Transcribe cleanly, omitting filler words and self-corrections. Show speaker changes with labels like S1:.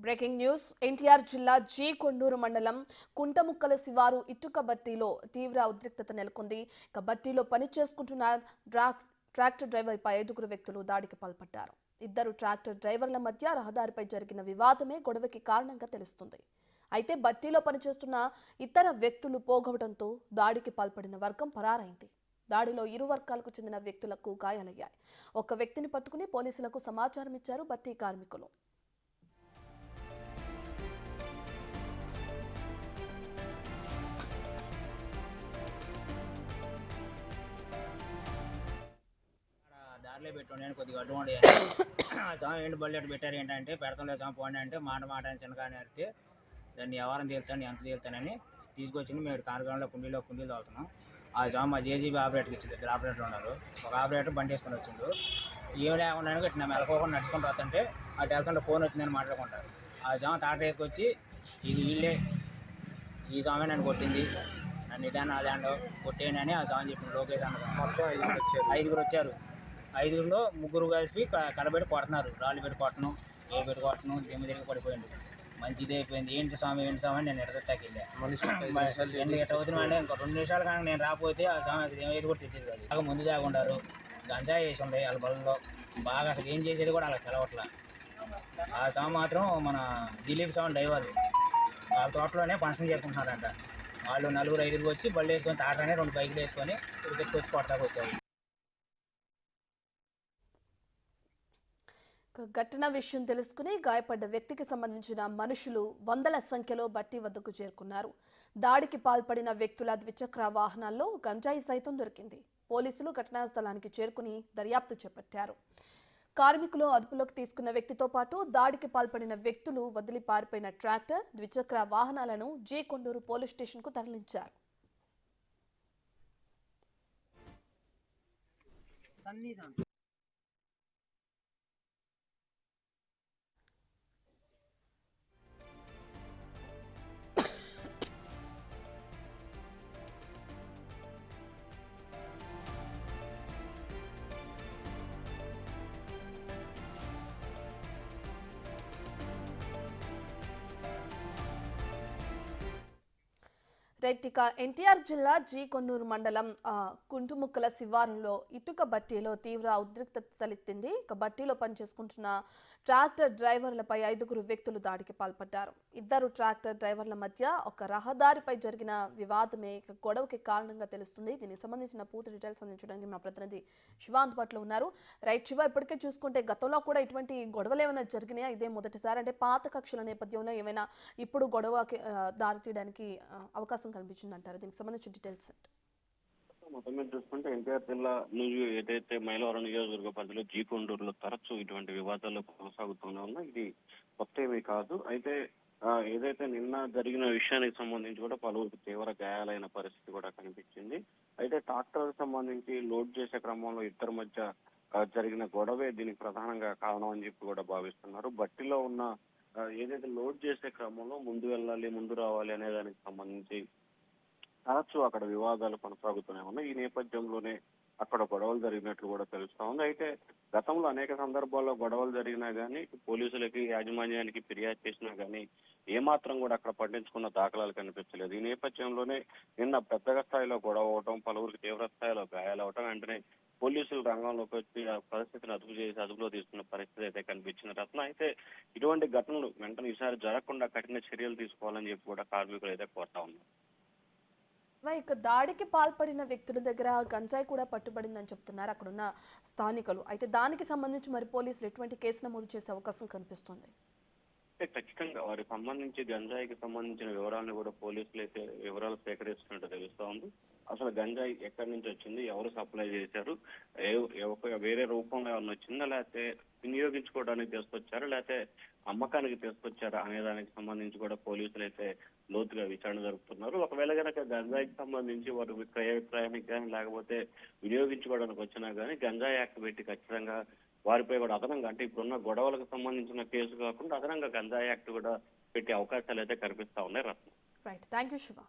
S1: Breaking news NTR జిల్లా G Konduru మండలం కుంటముక్కల శివారు ఇటుక బట్టీలో తీవ్ర ఉద్రిక్తత నెలకొంది. బట్టీలో పని చేసుకుంటున్న ట్రాక్టర్ డ్రైవర్పై 5 వ్యక్తులు దాడికి పాల్పడ్డారు. ఇద్దరు ట్రాక్టర్ డ్రైవర్ల మధ్య రహదారిపై జరిగిన వివాదమే గొడవకి కారణంగా తెలుస్తుంది. అయితే బట్టీలో పనిచేస్తున్న ఇతర వ్యక్తులు పోగవడంతో దాడికి పాల్పడిన వర్గం పరారైంది. దాడిలో ఇరు వర్గాలకు చెందిన వ్యక్తులకు గాయాలయ్యాయి. ఒక వ్యక్తిని పట్టుకుని పోలీసులకు సమాచారం ఇచ్చారు బట్టీ కార్మికులు.
S2: దారిలో పెట్టుకుని కొద్దిగా అడ్డుకోండి సాం ఏంటి బళ్ళు అటు పెట్టారు ఏంటంటే పెడతంలో సాం పోండి అంటే మాట చిన్నగానే అడిగితే దాన్ని ఎవరం తేలుతాను ఎంత తేలుతానని తీసుకొచ్చింది. మేము కార్యక్రమంలో కుండీలు తోలుతున్నాం. ఆ సాం మా జేసీబీ ఆపరేటర్కి ఇచ్చింది. 2 ఆపరేటర్ ఉన్నారు. ఒక ఆపరేటర్ బండి వేసుకొని వచ్చిండు. ఏం లేకుండా ఇట్లా మెలకోకుండా నడుచుకుంటూ వస్తుంటే అటు వెళ్తుంటే ఫోన్ వచ్చిందని మాట్లాడుకుంటారు. ఆ సాం తాట వేసుకొచ్చి ఇది వీళ్ళే ఈ సామే నన్ను కొట్టింది, నన్ను ఇదాన్ని అదాండో కొట్టేయని అని ఆ సాం చెప్పింది. లోకేష్ అన్న మొత్తం 5 వచ్చారు. 5లో 3 కలిపి కలబెట్టి కొడుతున్నారు. రాళ్ళు పెట్టి కొట్టను, పెట్టి కొట్టను, దిమ్మ తిరిగి పడిపోయింది. మంచిది అయిపోయింది. ఏంటి స్వామి అని నేను ఎడతకి వెళ్ళా. చదువుతున్నామంటే ఇంకో 2 నిమిషాలు కానీ నేను రాకపోతే ఆ స్వామి అసలు ఏది కూడా తెచ్చేది కాదు. బాగా ముందు దాగుంటారు. గంజాయి వేసి ఉండే వాళ్ళ బలంలో బాగా అసలు ఏం చేసేది కూడా వాళ్ళకి తెలవట్లా. ఆ స్వామి మాత్రం మన దిలీప్ స్వామి డ్రైవర్ వాళ్ళ తోటలోనే ఫంక్షన్ చేసుకుంటున్నారంట. వాళ్ళు 4-5 వచ్చి బళ్ళు వేసుకొని తాటనే 2 బైకులు వేసుకొని వచ్చి కొట్టాకు వచ్చారు.
S1: ఘటన విషయం తెలుసుకుని గాయపడ్డ వ్యక్తికి సంబంధించిన మనుషులు వందల సంఖ్యలో బట్టి వద్దకు చేరుకున్నారు. దాడికి పాల్పడిన వ్యక్తుల ద్విచక్ర వాహనాల్లో గంజాయి సైతం దొరికింది. పోలీసులు ఘటనా స్థలానికి చేరుకుని దర్యాప్తు చేపట్టారు. కార్మికులు అదుపులోకి తీసుకున్న వ్యక్తితో పాటు దాడికి పాల్పడిన వ్యక్తులు వదిలి పారిపోయిన ట్రాక్టర్, ద్విచక్ర వాహనాలను జీ కొండూరు పోలీస్ స్టేషన్కు తరలించారు. ఇక ఎన్టీఆర్ జిల్లా జీ కొండూరు మండలం కుంటుముక్కల శివారులో ఇటుక బట్టీలో తీవ్ర ఉద్రిక్తత తలెత్తింది. బట్టీలో పనిచేసుకుంటున్న ట్రాక్టర్ డ్రైవర్లపై 5 వ్యక్తులు దాడికి పాల్పడ్డారు. ఇద్దరు ట్రాక్టర్ డ్రైవర్ల మధ్య ఒక రహదారిపై జరిగిన వివాదమే గొడవకి కారణంగా తెలుస్తుంది. దీనికి సంబంధించిన పూర్తి డీటెయిల్స్ అందించడానికి మా ప్రతినిధి శివ అందుబాటులో ఉన్నారు. రైట్ శివ, ఇప్పటికే చూసుకుంటే గతంలో కూడా ఇటువంటి గొడవలు ఏమైనా జరిగినాయా? ఇదే మొదటిసారి అంటే పాత కక్షల నేపథ్యంలో ఏమైనా ఇప్పుడు గొడవకి దారితీయడానికి అవకాశం కనిపించిందంటారు? దీనికి సంబంధించిన డీటెయిల్స్
S3: మొత్తం మీద చూసుకుంటే ఎన్టీఆర్ జిల్లా ఏదైతే మైలవరం నియోజకవర్గ పరిధిలో జీ కొండూరులో తరచూ ఇటువంటి వివాదాలు కొనసాగుతూనే ఉన్నాయి. ఇది కొత్త ఏమీ కాదు. అయితే ఏదైతే నిన్న జరిగిన విషయానికి సంబంధించి కూడా పలువురికి తీవ్ర గాయాలైన పరిస్థితి కూడా కనిపించింది. అయితే ట్రాక్టర్ సంబంధించి లోడ్ చేసే క్రమంలో ఇద్దరి మధ్య జరిగిన గొడవే దీనికి ప్రధానంగా కారణం అని చెప్పి కూడా భావిస్తున్నారు. బట్టిలో ఉన్న ఏదైతే లోడ్ చేసే క్రమంలో ముందు వెళ్ళాలి, ముందు రావాలి అనే దానికి సంబంధించి తరచూ అక్కడ వివాదాలు కొనసాగుతూనే ఉన్నాయి. ఈ నేపథ్యంలోనే అక్కడ గొడవలు జరిగినట్లు కూడా తెలుస్తా ఉంది. అయితే గతంలో అనేక సందర్భాల్లో గొడవలు జరిగినా కానీ పోలీసులకి, యాజమాన్యానికి ఫిర్యాదు చేసినా కానీ ఏమాత్రం కూడా అక్కడ పట్టించుకున్న దాఖలాలు కనిపించలేదు. ఈ నేపథ్యంలోనే నిన్న పెద్దగా స్థాయిలో గొడవ అవటం, పలువురికి తీవ్ర స్థాయిలో గాయాలవటం, వెంటనే పోలీసులు రంగంలోకి వచ్చి ఆ పరిస్థితిని అదుపులో తీసుకున్న పరిస్థితి అయితే కనిపించిన రత్న. అయితే ఇటువంటి ఘటనలు వెంటనే ఈసారి జరగకుండా కఠిన చర్యలు తీసుకోవాలని చెప్పి కూడా కార్మికులు అయితే కోరుతా ఉన్నారు.
S1: ఇక దాడికి పాల్పడిన వ్యక్తుల దగ్గర గంజాయి కూడా పట్టుబడిందని చెప్తున్నారు అక్కడున్న స్థానికులు. అయితే దానికి సంబంధించి మరి పోలీసులు ఎటువంటి కేసు నమోదు చేసే అవకాశం కనిపిస్తుంది?
S3: ఖచ్చితంగా వారికి సంబంధించి గంజాయికి సంబంధించిన వివరాలను కూడా పోలీసులు అయితే వివరాలు సేకరిస్తున్నట్టు తెలుస్తా ఉంది. అసలు గంజాయి ఎక్కడి నుంచి వచ్చింది, ఎవరు సప్లై చేశారు, వేరే రూపంలో ఏమన్నా వచ్చిందా, లేకపోతే వినియోగించుకోవడానికి తీసుకొచ్చారా, లేకపోతే అమ్మకానికి తీసుకొచ్చారా అనే దానికి సంబంధించి కూడా పోలీసులు అయితే లోతుగా విచారణ జరుపుతున్నారు. ఒకవేళ కనుక గంజాయికి సంబంధించి వారు విక్రయానికి కానీ లేకపోతే వినియోగించుకోవడానికి వచ్చినా కానీ గంజాయి యాక్ట్ పెట్టి ఖచ్చితంగా వారిపై కూడా అదనంగా, అంటే ఇప్పుడున్న గొడవలకు సంబంధించిన కేసు కాకుండా అదనంగా గంజాయి యాక్ట్ కూడా పెట్టే అవకాశాలు అయితే కనిపిస్తా ఉన్నాయి. Ratna.
S1: Right, thank you Shiva.